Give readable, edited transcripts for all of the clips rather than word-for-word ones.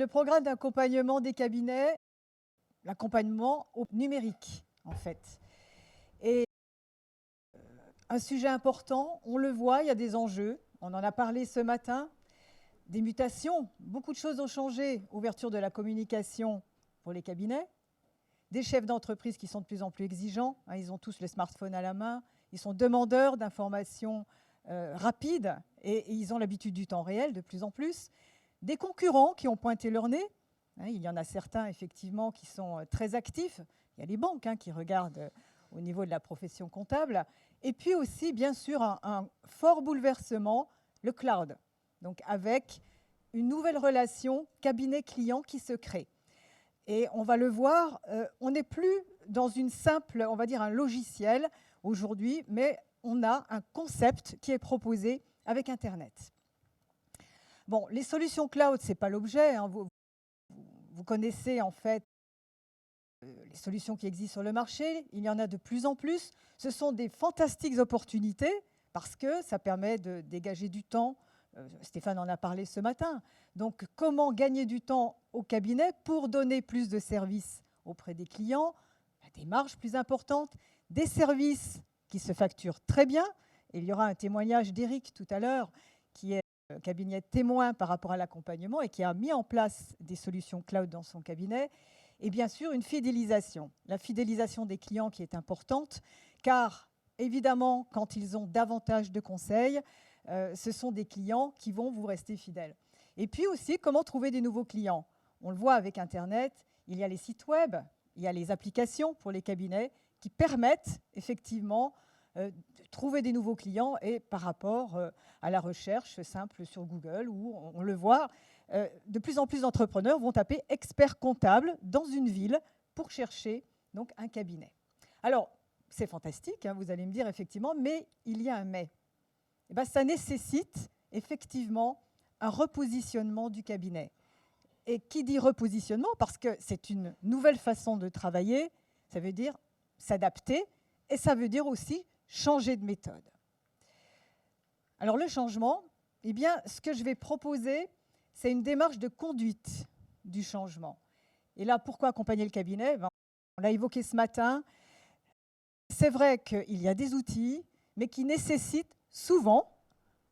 le programme d'accompagnement des cabinets, l'accompagnement au numérique, en fait. Et un sujet important, on le voit, il y a des enjeux. On en a parlé ce matin. Des mutations, beaucoup de choses ont changé. Ouverture de la communication pour les cabinets. Des chefs d'entreprise qui sont de plus en plus exigeants. Ils ont tous le smartphone à la main. Ils sont demandeurs d'informations rapides et ils ont l'habitude du temps réel de plus en plus. Des concurrents qui ont pointé leur nez. Il y en a certains, effectivement, qui sont très actifs. Il y a les banques qui regardent au niveau de la profession comptable. Et puis aussi, bien sûr, un fort bouleversement, le cloud. Donc avec une nouvelle relation cabinet-client qui se crée. Et on va le voir, on n'est plus dans une simple, on va dire un logiciel aujourd'hui, mais on a un concept qui est proposé avec Internet. Bon, les solutions cloud, ce n'est pas l'objet. Vous connaissez en fait les solutions qui existent sur le marché. Il y en a de plus en plus. Ce sont des fantastiques opportunités parce que ça permet de dégager du temps. Stéphane en a parlé ce matin. Donc, comment gagner du temps au cabinet pour donner plus de services auprès des clients, des marges plus importantes, des services qui se facturent très bien. Et il y aura un témoignage d'Éric tout à l'heure, qui est cabinet témoin par rapport à l'accompagnement et qui a mis en place des solutions cloud dans son cabinet. Et bien sûr, une fidélisation. La fidélisation des clients qui est importante, car évidemment, quand ils ont davantage de conseils, ce sont des clients qui vont vous rester fidèles. Et puis aussi, comment trouver des nouveaux clients? On le voit avec Internet, il y a les sites web, il y a les applications pour les cabinets qui permettent effectivement de trouver des nouveaux clients et par rapport à la recherche simple sur Google où on le voit, de plus en plus d'entrepreneurs vont taper expert comptable dans une ville pour chercher donc un cabinet. Alors, c'est fantastique, vous allez me dire effectivement, mais il y a un mais. Eh bien, ça nécessite effectivement un repositionnement du cabinet. Et qui dit repositionnement, parce que c'est une nouvelle façon de travailler, ça veut dire s'adapter et ça veut dire aussi changer de méthode. Alors le changement, eh bien, ce que je vais proposer, c'est une démarche de conduite du changement. Et là, pourquoi accompagner le cabinet? On l'a évoqué ce matin. C'est vrai qu'il y a des outils, mais qui nécessitent souvent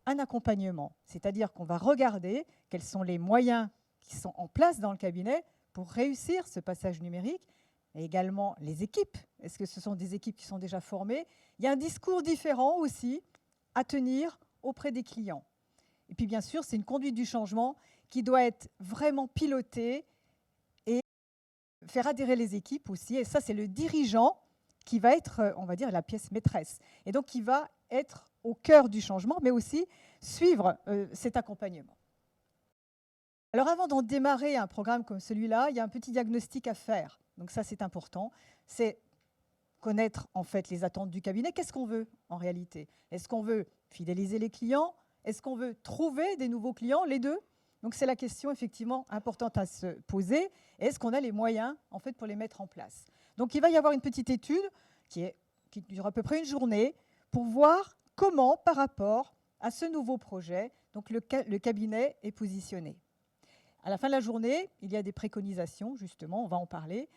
un accompagnement. C'est-à-dire qu'on va regarder quels sont les moyens qui sont en place dans le cabinet pour réussir ce passage numérique, et également les équipes. Est-ce que ce sont des équipes qui sont déjà formées? Il y a un discours différent aussi à tenir auprès des clients. Et puis bien sûr, c'est une conduite du changement qui doit être vraiment pilotée et faire adhérer les équipes aussi. Et ça, c'est le dirigeant qui va être, on va dire, la pièce maîtresse. Et donc, qui va être au cœur du changement, mais aussi suivre cet accompagnement. Alors, avant d'en démarrer un programme comme celui-là, il y a un petit diagnostic à faire. Donc ça, c'est important. C'est connaître, en fait, les attentes du cabinet. Qu'est-ce qu'on veut, en réalité? Est-ce qu'on veut fidéliser les clients? Est-ce qu'on veut trouver des nouveaux clients? Les deux. Donc, c'est la question, effectivement, importante à se poser. Est-ce qu'on a les moyens, en fait, pour les mettre en place? Donc, il va y avoir une petite étude qui dure à peu près une journée pour voir comment, par rapport à ce nouveau projet, donc le cabinet est positionné. À la fin de la journée, il y a des préconisations, justement, on va en parler,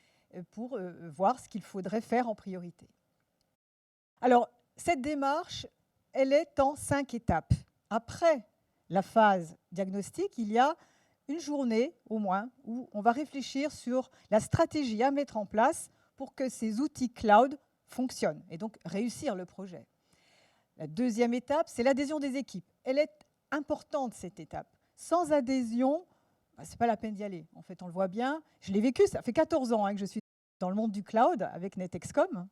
pour voir ce qu'il faudrait faire en priorité. Alors, cette démarche, elle est en 5 étapes. Après la phase diagnostique, il y a une journée au moins où on va réfléchir sur la stratégie à mettre en place pour que ces outils cloud fonctionnent et donc réussir le projet. La deuxième étape, c'est l'adhésion des équipes. Elle est importante, cette étape. Sans adhésion, ce n'est pas la peine d'y aller. En fait, on le voit bien. Je l'ai vécu, ça fait 14 ans que je suis dans le monde du cloud avec Netexcom.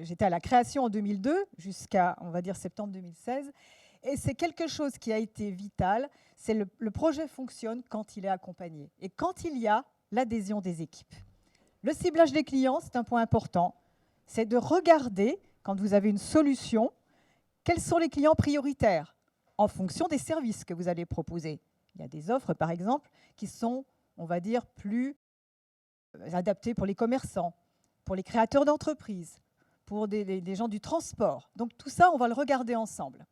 J'étais à la création en 2002 jusqu'à, on va dire, septembre 2016. Et c'est quelque chose qui a été vital. C'est le projet fonctionne quand il est accompagné et quand il y a l'adhésion des équipes. Le ciblage des clients, c'est un point important. C'est de regarder, quand vous avez une solution, quels sont les clients prioritaires en fonction des services que vous allez proposer. Il y a des offres, par exemple, qui sont, on va dire, plus adaptées pour les commerçants, pour les créateurs d'entreprises, pour des gens du transport. Donc tout ça, on va le regarder ensemble.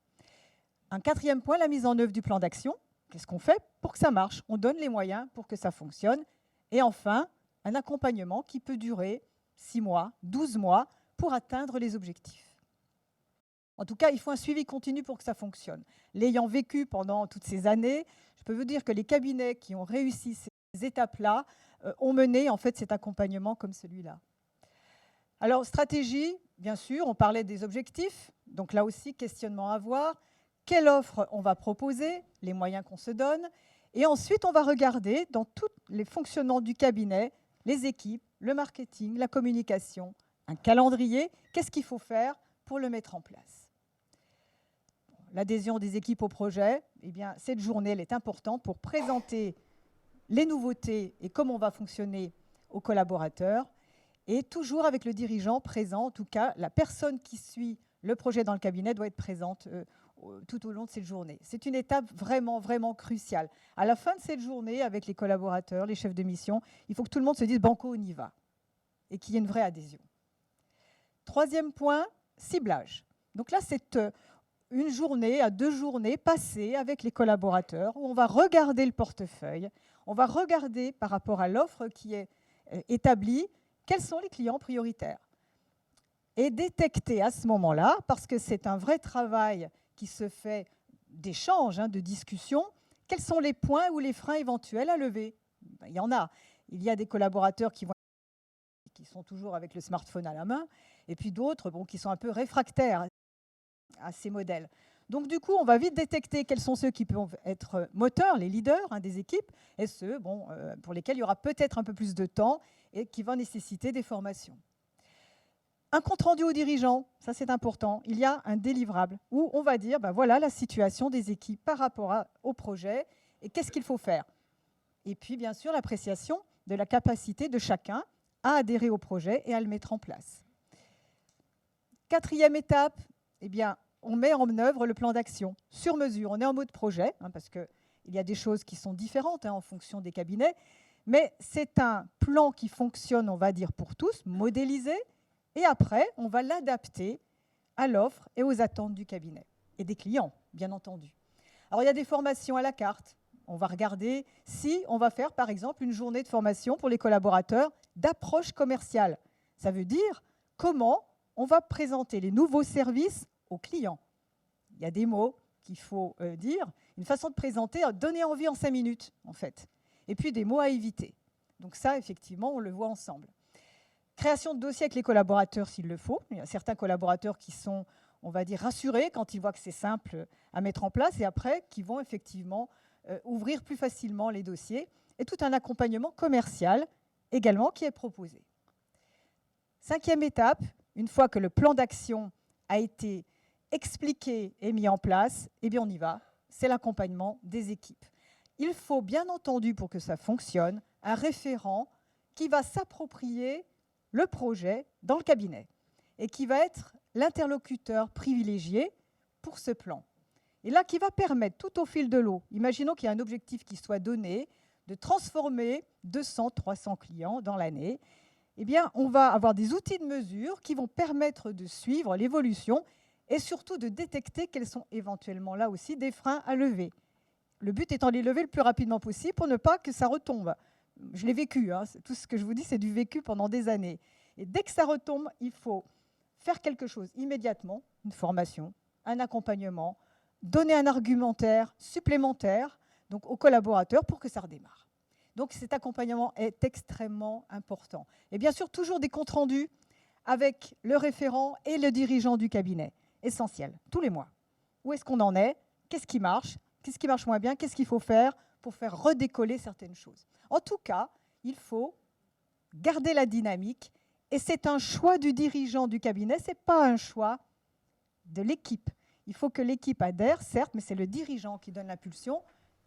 Un quatrième point, la mise en œuvre du plan d'action. qu'est-ce qu'on fait pour que ça marche? On donne les moyens pour que ça fonctionne. Et enfin, un accompagnement qui peut durer 6 mois, 12 mois pour atteindre les objectifs. En tout cas, il faut un suivi continu pour que ça fonctionne. L'ayant vécu pendant toutes ces années, je peux vous dire que les cabinets qui ont réussi ces étapes-là ont mené en fait cet accompagnement comme celui-là. Alors, stratégie, bien sûr, on parlait des objectifs. Donc là aussi, questionnement à avoir. Quelle offre on va proposer, les moyens qu'on se donne. Et ensuite, on va regarder dans tous les fonctionnements du cabinet, les équipes, le marketing, la communication, un calendrier. Qu'est-ce qu'il faut faire pour le mettre en place? L'adhésion des équipes au projet, eh bien, cette journée, elle est importante pour présenter les nouveautés et comment on va fonctionner aux collaborateurs. Et toujours avec le dirigeant présent, en tout cas, la personne qui suit le projet dans le cabinet doit être présente tout au long de cette journée. C'est une étape vraiment, vraiment cruciale. À la fin de cette journée, avec les collaborateurs, les chefs de mission, il faut que tout le monde se dise « banco, on y va » et qu'il y ait une vraie adhésion. Troisième point, ciblage. Donc là, c'est une journée à 2 journées passées avec les collaborateurs où on va regarder le portefeuille, on va regarder par rapport à l'offre qui est établie, quels sont les clients prioritaires. Et détecter à ce moment-là, parce que c'est un vrai travail qui se fait d'échange, de discussion, quels sont les points ou les freins éventuels à lever. Il y en a. Il y a des collaborateurs qui sont toujours avec le smartphone à la main, et puis d'autres qui sont un peu réfractaires à ces modèles. Donc du coup, on va vite détecter quels sont ceux qui peuvent être moteurs, les leaders des équipes, et ceux pour lesquels il y aura peut-être un peu plus de temps et qui vont nécessiter des formations. Un compte-rendu aux dirigeants, ça c'est important. Il y a un délivrable où on va dire, voilà la situation des équipes par rapport au projet et qu'est-ce qu'il faut faire. Et puis bien sûr l'appréciation de la capacité de chacun à adhérer au projet et à le mettre en place. Quatrième étape, eh bien, on met en œuvre le plan d'action sur mesure. On est en mode projet, parce qu'il y a des choses qui sont différentes en fonction des cabinets, mais c'est un plan qui fonctionne, on va dire, pour tous, modélisé, et après, on va l'adapter à l'offre et aux attentes du cabinet, et des clients, bien entendu. Alors, il y a des formations à la carte. On va regarder si on va faire, par exemple, une journée de formation pour les collaborateurs d'approche commerciale. Ça veut dire comment on va présenter les nouveaux services aux clients. Il y a des mots qu'il faut dire, une façon de présenter, donner envie en 5 minutes, en fait. Et puis des mots à éviter. Donc ça, effectivement, on le voit ensemble. Création de dossiers avec les collaborateurs s'il le faut. Il y a certains collaborateurs qui sont, on va dire, rassurés quand ils voient que c'est simple à mettre en place et après, qui vont effectivement ouvrir plus facilement les dossiers. Et tout un accompagnement commercial également qui est proposé. 5e étape, une fois que le plan d'action a été expliqué et mis en place, eh bien on y va, c'est l'accompagnement des équipes. Il faut bien entendu, pour que ça fonctionne, un référent qui va s'approprier le projet dans le cabinet et qui va être l'interlocuteur privilégié pour ce plan. Et là, qui va permettre tout au fil de l'eau, imaginons qu'il y a un objectif qui soit donné, de transformer 200, 300 clients dans l'année, eh bien, on va avoir des outils de mesure qui vont permettre de suivre l'évolution et surtout de détecter quels sont éventuellement là aussi des freins à lever. Le but étant de les lever le plus rapidement possible pour ne pas que ça retombe. Je l'ai vécu, tout ce que je vous dis, c'est du vécu pendant des années. Et dès que ça retombe, il faut faire quelque chose immédiatement, une formation, un accompagnement, donner un argumentaire supplémentaire donc, aux collaborateurs pour que ça redémarre. Donc cet accompagnement est extrêmement important. Et bien sûr, toujours des comptes rendus avec le référent et le dirigeant du cabinet. Essentiel, tous les mois. Où est-ce qu'on en est? Qu'est-ce qui marche moins bien? Qu'est-ce qu'il faut faire pour faire redécoller certaines choses? En tout cas, il faut garder la dynamique et c'est un choix du dirigeant du cabinet, ce n'est pas un choix de l'équipe. Il faut que l'équipe adhère, certes, mais c'est le dirigeant qui donne l'impulsion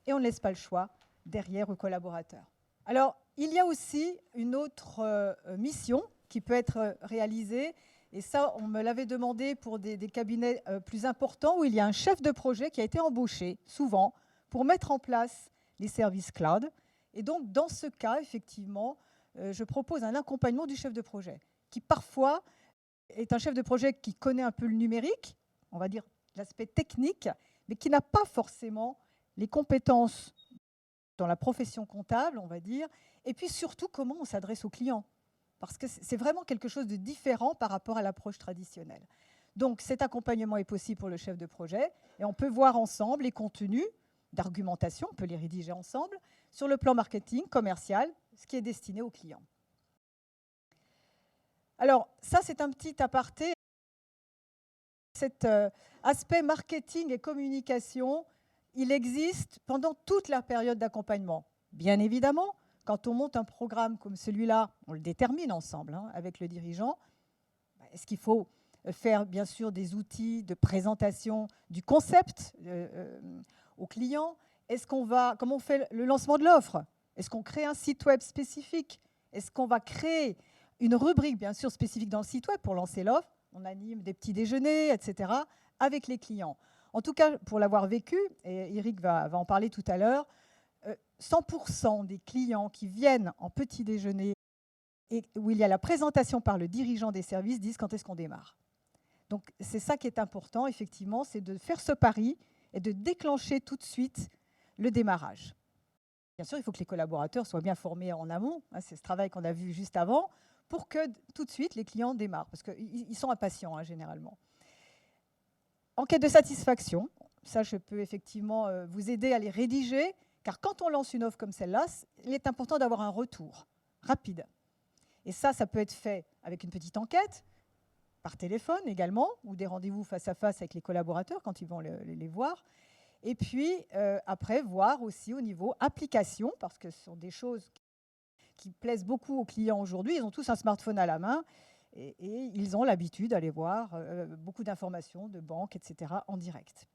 et on ne laisse pas le choix derrière aux collaborateurs. Alors, il y a aussi une autre mission qui peut être réalisée, et ça, on me l'avait demandé pour des cabinets plus importants, où il y a un chef de projet qui a été embauché, souvent, pour mettre en place les services cloud. Et donc, dans ce cas, effectivement, je propose un accompagnement du chef de projet, qui parfois est un chef de projet qui connaît un peu le numérique, on va dire l'aspect technique, mais qui n'a pas forcément les compétences dans la profession comptable, on va dire, et puis surtout comment on s'adresse aux clients. Parce que c'est vraiment quelque chose de différent par rapport à l'approche traditionnelle. Donc cet accompagnement est possible pour le chef de projet, et on peut voir ensemble les contenus d'argumentation, on peut les rédiger ensemble, sur le plan marketing, commercial, ce qui est destiné aux clients. Alors ça, c'est un petit aparté. Cet aspect marketing et communication, il existe pendant toute la période d'accompagnement. Bien évidemment, quand on monte un programme comme celui-là, on le détermine ensemble avec le dirigeant. Est-ce qu'il faut faire bien sûr des outils de présentation du concept aux clients? Comment on fait le lancement de l'offre? Est-ce qu'on crée un site web spécifique? Est-ce qu'on va créer une rubrique bien sûr spécifique dans le site web pour lancer l'offre? On anime des petits déjeuners, etc., avec les clients. En tout cas, pour l'avoir vécu, et Eric va en parler tout à l'heure, 100% des clients qui viennent en petit déjeuner et où il y a la présentation par le dirigeant des services disent quand est-ce qu'on démarre. Donc c'est ça qui est important, effectivement, c'est de faire ce pari et de déclencher tout de suite le démarrage. Bien sûr, il faut que les collaborateurs soient bien formés en amont, c'est ce travail qu'on a vu juste avant, pour que tout de suite les clients démarrent, parce qu'ils sont impatients généralement. Enquête de satisfaction, ça je peux effectivement vous aider à les rédiger, car quand on lance une offre comme celle-là, il est important d'avoir un retour rapide. Et ça peut être fait avec une petite enquête, par téléphone également, ou des rendez-vous face à face avec les collaborateurs quand ils vont les voir. Et puis après, voir aussi au niveau application, parce que ce sont des choses qui plaisent beaucoup aux clients aujourd'hui. Ils ont tous un smartphone à la main et ils ont l'habitude d'aller voir beaucoup d'informations de banques, etc. en direct.